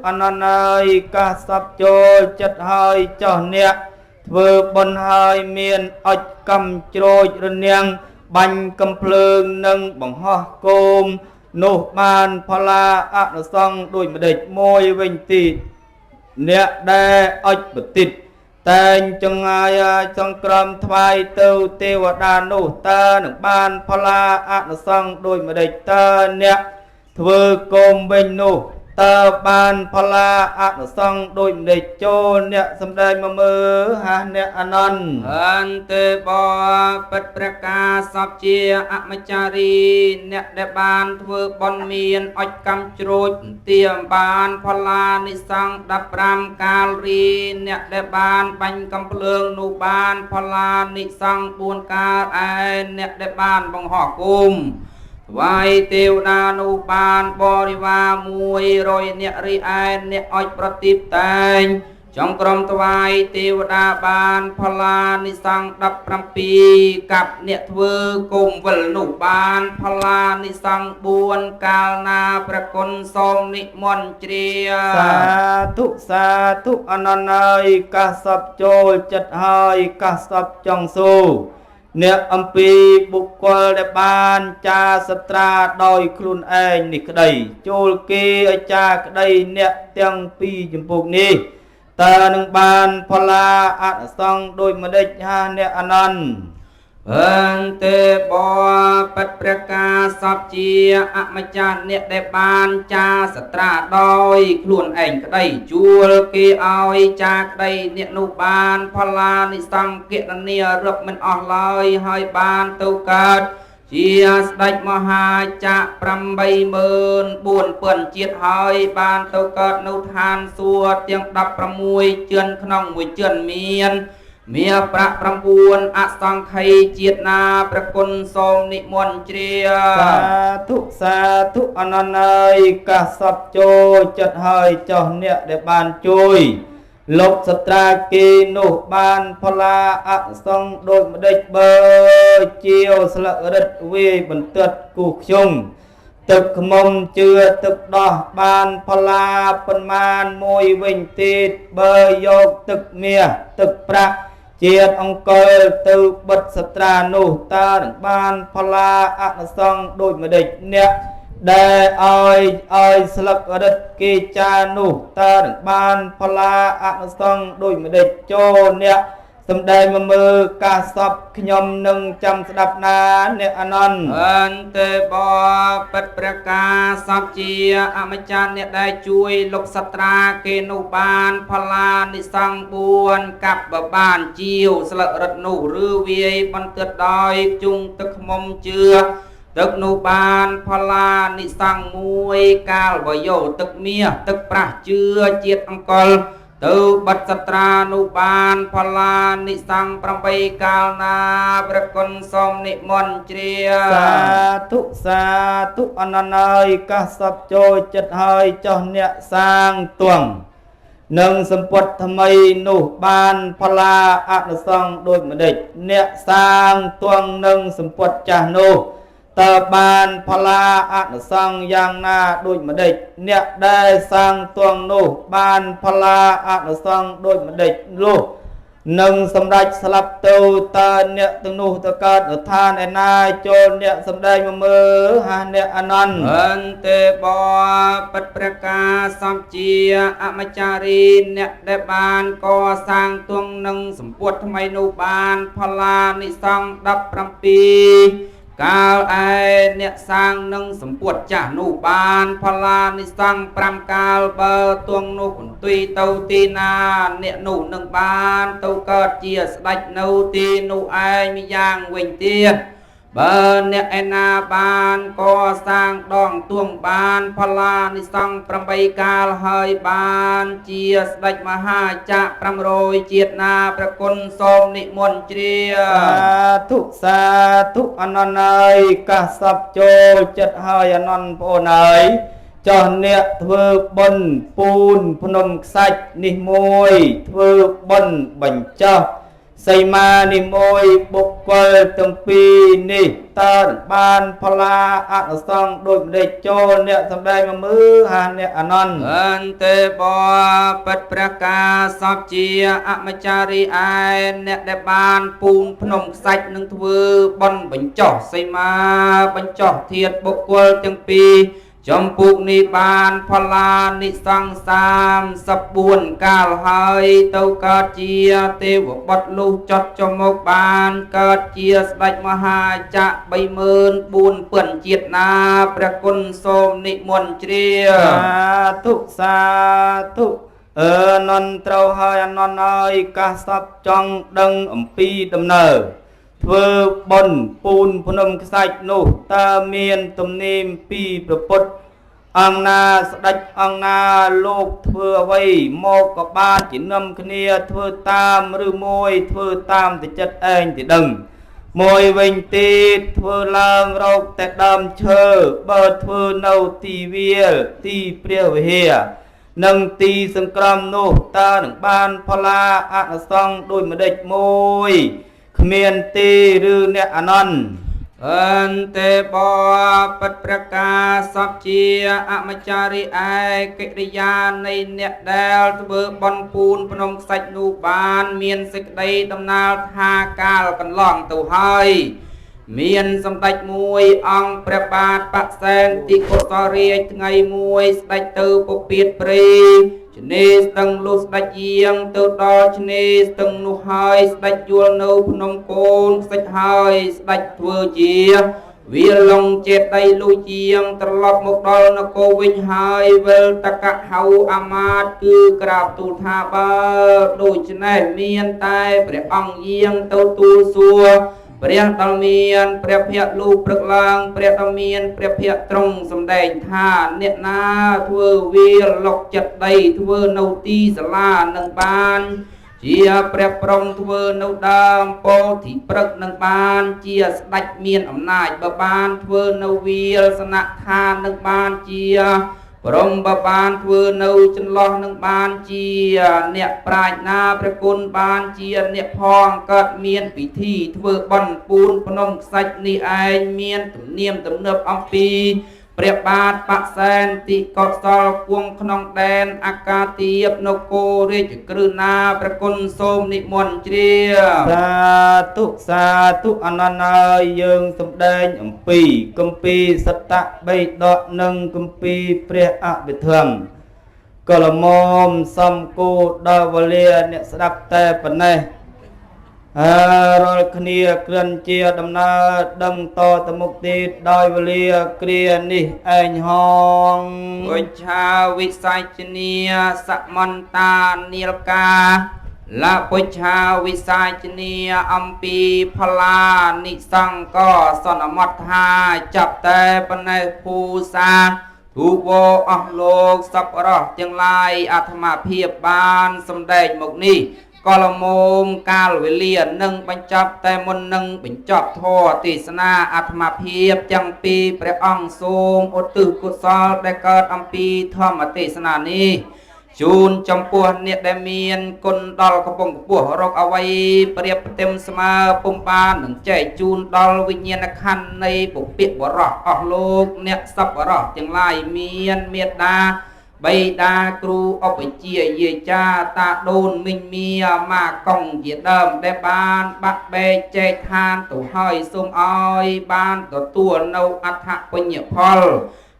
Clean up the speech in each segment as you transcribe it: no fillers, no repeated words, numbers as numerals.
អនន្តើយកាសពចូលចិត្តហើយចោះអ្នកធ្វើបុណ្យហើយមានអុចកម្មជ្រោចរនាំងបាញ់កំភ្លើងនិងបង្ហោះគោមនោះបានផល្លាអនុសង្ឃដូចម្ដេចមួយវិញទៀតអ្នកដែលអុចបតិតតែងចង្អាយសង្ក្រមថ្វាយទៅទេវតានោះតើនឹងបានផល្លាអនុសង្ឃដូចម្ដេចតើអ្នកធ្វើគោមវិញនោះតើបានផល្លាអនុសង្ឃដូចម្ដេចចូលអ្នកសំដែងមកមើលហាអ្នកអនន្តអន្តេបពិតព្រះកាសពជាអមចារីអ្នកដែលបានធ្វើបុណ្យមានអុចកម្មជ្រោចទាមបានផល្លានិសង្ឃ15កាលរីអ្នកដែលបានបាញ់កំភ្លើងនោះបានផល្លានិសង្ឃ4កាលឯអ្នកដែលបានបង្ហោះគោមវាយទេវតានោះបានបរិវារ100អ្នករីឯអ្នកអុចប្រទីបតែងចង្ក្រុមថ្វាយទេវតាបានផល្លានិសង្ឃ17កាប់អ្នកធ្វើគោមវិលនោះបានផល្លានិសង្ឃ4កាលណាព្រះគុណសូមនិមន្តជ្រាសាធុអនន្តើយកាសពចូលចិត្តហើយកាសពចង់សូអ្នកអំពីបុគ្គលដែលបានចាសត្រាដោយខ្លួនឯងនេះក្តីចូលគេឲ្យចាក្តីអ្នកទាំងពីរចម្ពោះនេះតើនឹងបានផល្លាអនុសង្ឃដូចម្ដេចហាអ្នកអនន្តអន្តេបពិតព្រះកាសពជាអម្ចាស់អ្នកដែលបានចាសត្រាដោយខ្លួនឯងក្តីជួលគេឲ្យចាក្តីអ្នកនោះបានផល្លានិសង្ឃគណនារឹបមិនអស់ឡើយហើយបានទៅកើតជាស្ដេចមហាចក្រ84000ជាតិហើយបានទៅកើតនៅឋានសួគ៌ទាំង16ជឿនក្នុងមួយជឿនមានប្រាក់9អសង្ខ័យជាតិណាព្រះគុណសូមនិមន្តជ្រាសាធុអនន្តើយកាសពចូលចិត្តហើយចោះអ្នកដែលបានជួយលោកសត្រាគេនោះបានផល្លាអនុសង្ឃដូចម្ដេចបើជាវស្លឹករឹតវាយបន្ទាត់គូខ្ញុំទឹកខ្មុំជឿទឹកដោះបានផល្លាប៉ុន្មានមួយវិញទៀតបើយកទឹកមាសទឹកប្រាក់ជាតិអង្គលទៅបិទសត្រានោះតើនឹងបានផល្លាអនុសង្ឃដូចម្ដេចអ្នកដែលឲ្យស្លឹករឹតគេចានោះតើនឹងបានផល្លាអនុសង្ឃដូចម្ដេចចូលអ្នកសំដែងមកមើលការសពខ្ញុំនឹងចាំស្ដាប់ណាអ្នកអនន្តអន្តេបពិតព្រះកាសពជាអម្ចាស់អ្នកដែលជួយលោកសត្រាគេនោះបានផល្លានិសង្ឃ4កាប់បបានជាវស្លឹករឹតនោះឬវាយបន្ទាត់ដោយជុងទឹកខ្មុំជឿទឹកនោះបានផល្លានិសង្ឃ1កាលបយោទឹកមាសទឹកប្រាស់ជឿជាតិអង្គលទៅបិទសត្រានោះបានផល្លានិសង្ឃ8កាលណាព្រះគុណសូមនិមន្តជ្រាសាធុអនន្តើយកាសពចូលចិត្តហើយចោះអ្នកសាងទួងនិងសម្ពុតថ្មីនោះបានផល្លាអនុសង្ឃដូចម្ដេចអ្នកសាងទួងនិងសម្ពុតចាស់នោះតើបានផល្លាអនុសង្ឃយ៉ាងណាដូចម្ដេចអ្នកដែលសាងទួងនោះបានផល្លាអនុសង្ឃដូចម្ដេចនោះនឹងសម្រេចស្លាប់ទៅតើអ្នកទាំងនោះទៅកើតនៅឋានឯណាចូលអ្នកសម្ដែងមកមើលហាអ្នកអនន្តអន្តេបពិតព្រះកាសពជាអម្ចារីអ្នកដែលបានកសាងទួងនិងសម្ពុតថ្មីនោះបានផល្លានិសង្ឃ17កាលឯអ្នកសាងនឹងសម្ពុតចាស់នោះបានផល្លានិសង្ឃ5កាលបើទួងនោះបន្ទុយទៅទីណាអ្នកនោះនឹងបានទៅកើតជាស្ដេចនៅទីនោះឯងម្យ៉ាងវិញទៀតបើអ្នកឯណាបានកសាងដងទួងបានផល្លានិសង្ឃ8កាលហើយបានជាស្ដេចមហាចក្រ500ជាតិណាព្រះគុណសូមនិមន្តជ្រាសាធុអនន្តើយកាសពចូលចិត្តហើយអនន្តប្អូនអើយចោះអ្នកធ្វើបុណ្យពូនភ្នំខ្សាច់នេះមួយធ្វើបុណ្យបញ្ចុះ សីមានិមួយបុគ្គលទាំងពីរនេះតើបានផល្លាអនុសង្ឃដូចម្ដេចចូលអ្នកសម្ដែងមកមើលហាអ្នកអនន្តអន្តេបបិទ្ធព្រះកាសពជាអមចារីឯអ្នកដែលបានពូនភ្នំខ្សាច់នឹងធ្វើបន់បញ្ចុះសីមាបញ្ចុះធាតុបុគ្គលទាំងពីរចំពុកនេះបានផល្លានិសង្34កាលហើយទៅកើតជាទេវបុត្រលុះចត់ចមុខបានកើតជាស្ដេចមហាចក្រ34,000ជាតិណាព្រះគុណសូមនិមន្តជ្រាបសាធុអឺនន្ទត្រូវហើយអនន្តហើយកាសពចង់ដឹងអំពីដំណើរធ្វើបុណ្យពូនភ្នំខ្សាច់នោះតើមានទំនៀមពីព្រះពុទ្ធអង្គណាស្ដេចអង្គណាលោកធ្វើអ្វីមកក៏បានជានឹមគ្នាធ្វើតាមឬមួយធ្វើតាមតែចិត្តឯងទីដឹងមួយវិញទៀតធ្វើឡើងរកតែដើមឈើបើធ្វើនៅទីវាលទីព្រះវិហារនិងទីសង្គ្រាមនោះតើនឹងបានផល្លាអនុសង្ឃដោយម្ដេចមួយគ្មានទេឬអ្នកអនន្តអន្តេបបិទ្ធព្រះកាសពជាអមចារីឯកិរិយានៃអ្នកដែលធ្វើបន់ពូនភ្នំខ្សាច់នោះបានមានសេចក្តីដំណើរថាកាលកន្លងទៅហើយមានសម្ដេចមួយអង្គព្រះបាទបក្សែងទីកុសលរាជថ្ងៃមួយស្ដេចទៅពពាតព្រៃឆ្នេរស្ទឹងលុះស្ដេចយាងទៅដល់ឆ្នេរស្ទឹងនោះហើយស្ដេចយល់នៅភ្នំកូនខ្សាច់ហើយស្ដេចធ្វើជាវាលងចេតីលុះជាងត្រឡប់មកដល់នគរវិញហើយវិលតកៈហៅអាមាត្យគឺក្រាបទូលថាបើដូច្នេះមានតែព្រះអង្គយាងទៅទូលសួរព្រះដ៏មានព្រះភ័ក្ត្រលុះព្រឹកឡើងព្រះដ៏មានព្រះភ័ក្ត្រទ្រង់សម្ដែងថាអ្នកណាធ្វើវាលុកចិត្តដីធ្វើនៅទីសាលានឹងបានជាព្រះព្រំធ្វើនៅដើមពោធិព្រឹកនឹងបានជាស្ដេចមានអំណាចបើបានធ្វើនៅវាលសនៈឋាននឹងបានជាព្រមបើបានធ្វើនៅចន្លោះនឹងបានជាអ្នកប្រាជ្ញាព្រះគុណបានជាអ្នកផងកើតមានពិធីធ្វើបន់ពូនភ្នំខ្សាច់នេះឯងមានទំនៀមទំនើបអំពីព្រះបាទបក្សែនទីកុសលគង់ក្នុងដែនអាកាទាបនគររាជក្រឹណាព្រះគុណសូមនិមន្តជ្រាបសាធុអនន្តហើយយើងសម្ដែងអំពីគម្ពីរសត្តបិដកនិងគម្ពីរព្រះអភិធម្មកលមមសំគោដល់វេលាអ្នកស្ដាប់តែប៉ុណ្ណេះរាល់គ្នាគ្រាន់ជាដំណើរដឹងតទៅមុខទៀតដោយវេលាគ្រានេះឯងហងវិច្ឆាវិស័យជនីសមន្តានីលកាលពុច្ឆាវិស័យជនីអំពីផល្លានិសង្កសន្មតថាចាប់តែប៉ុណ្ណេះភូសាទូវអស់លោកសពរស់ទាំងឡាយអាត្មាភាពបានសម្ដែងមកនេះកលមមកាលវេលានឹងបញ្ចប់តែមុននឹងបញ្ចប់ធម៌ទេសនាអាត្មាភាពទាំងពីរព្រះអង្គសូមឧទ្ទិសកុសលដែលកើតអំពីធម្មទេសនានេះជូនចំពោះអ្នកដែលមានគុណដល់កំពុងកម្ពស់រកអ្វីប្រៀបផ្ទឹមស្មើពុំបាននឹងចែកជូនដល់វិញ្ញាណក្ខន្ធនៃពុព្វបរោះអស់លោកអ្នកសប្បុរសទាំងឡាយមានមេត្តាបៃតាគ្រូឧបជាយាចាតាដូនមីងមៀម៉ាកុងជាដើមដែលបានបាក់បែកចែកឋានទៅហើយសូមឲ្យបានទទួលនៅអត្ថបញ្ញផល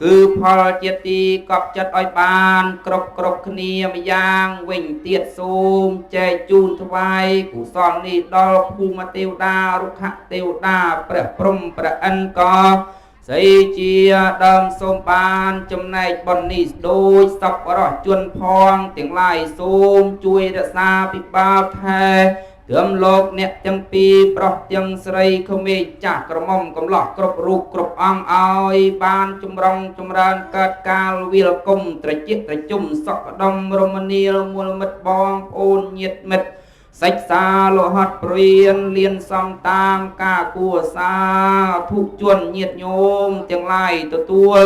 គឺផលជាទីកប់ចិត្តឲ្យបានគ្រប់គ្នាម្យ៉ាងវិញទៀតសូមចែកជូនថ្វាយកុសលនេះដល់ភូមិទេវតារុក្ខទេវតាព្រះព្រំព្រះឥន្ទក៏ស្អីជាដើមសូមបានចំណែកបុណ្យនេះដូចសពរស់ជនផងទាំងឡាយសូមជួយរក្សាពិបាលថែត្រឹមលោកអ្នកទាំងពីរប្រុសទាំងស្រីក្មេកចាស់ក្រមុំកំឡោះគ្រប់រូបគ្រប់អង្គឲ្យបានចម្រុងចម្រើនកើតកាលវិលគុំត្រជាត្រជុំសុខដុមរមនាលមូលមិត្តបងប្អូនញាតិមិត្តសិក្សាលោហត់ព្រៀនលៀនសំតាមការគួសាធុជនញាតិញោមទាំងឡាយទទួល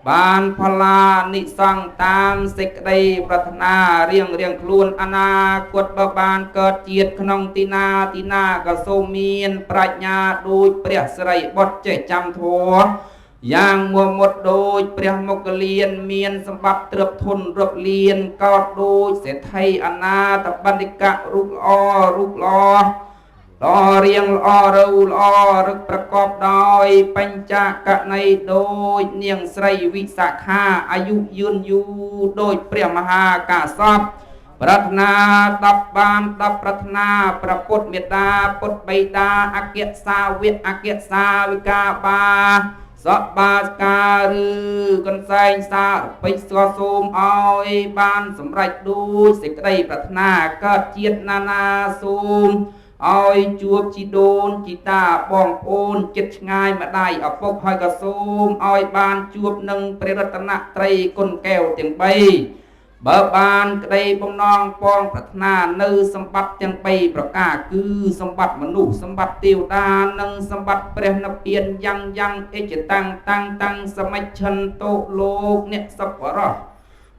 ប បានផល្លានិសង្ឃតាមសេចក្តីប្រាថ្នារៀងខ្លួនអនាគតបើបានកើតជាតិក្នុងទីណាក៏សូមមានប្រាជ្ញាដូចព្រះសិរីបុត្រចេះចាំធម៌យ៉ាងមួមុតដូចព្រះមុគលានមានសម្បត្តិទ្រព្យធនរឹបលៀនកោតដូចសេដ្ឋីអនាតបណ្ឌិកៈរូបល្អល្អរៀងល្អរូវល្អរឹកប្រកបដោយបញ្ចកណីដូចនាងស្រីវិសាខាអាយុយឺនយូរដូចព្រះមហាកាសពប្រាថ្នា10បាន10ប្រាថ្នាព្រះពុទ្ធមេត្តាពុទ្ធបិតាអគ្គសាវកអគ្គសាវិកាបាសបាសកាឬកន្សែងសាពេជ្រសូមឲ្យបានសម្រេចដូចសេចក្តីប្រាថ្នាកើតជាតិណាសូមឲ្យជួបជីដូនជីតាបងប្អូនចិត្តឆ្ងាយម្ដាយឪពុកហើយក៏សូមឲ្យបានជួបនឹងព្រះរតនត្រ័យគុណកែវទាំង3បើបានក្តីបំណងពងប្រាថ្នានៅសម្បត្តិទាំង3ប្រការគឺសម្បត្តិមនុស្សសម្បត្តិទេវតានិងសម្បត្តិព្រះនិព្វានយ៉ាងអិច្ចតាំងសមិច្ឆន្ទោលោកអ្នកសប្បុរស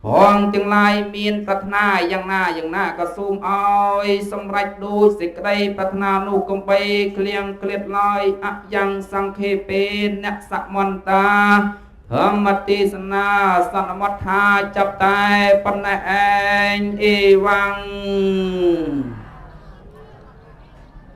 ផងទាំងឡាយមានប្រាថ្នាយ៉ាងណាក៏សូមឲ្យសម្រេចដូចសេចក្តីប្រាថ្នានោះកុំបីក្លៀងក្លៀតឡើយអយ៉ាងសង្ខេពេអ្នកសមន្តាធម្មទេសនាសន្មតថាចាប់តែប៉ុណ្ណេះឯងអេវ៉ាំង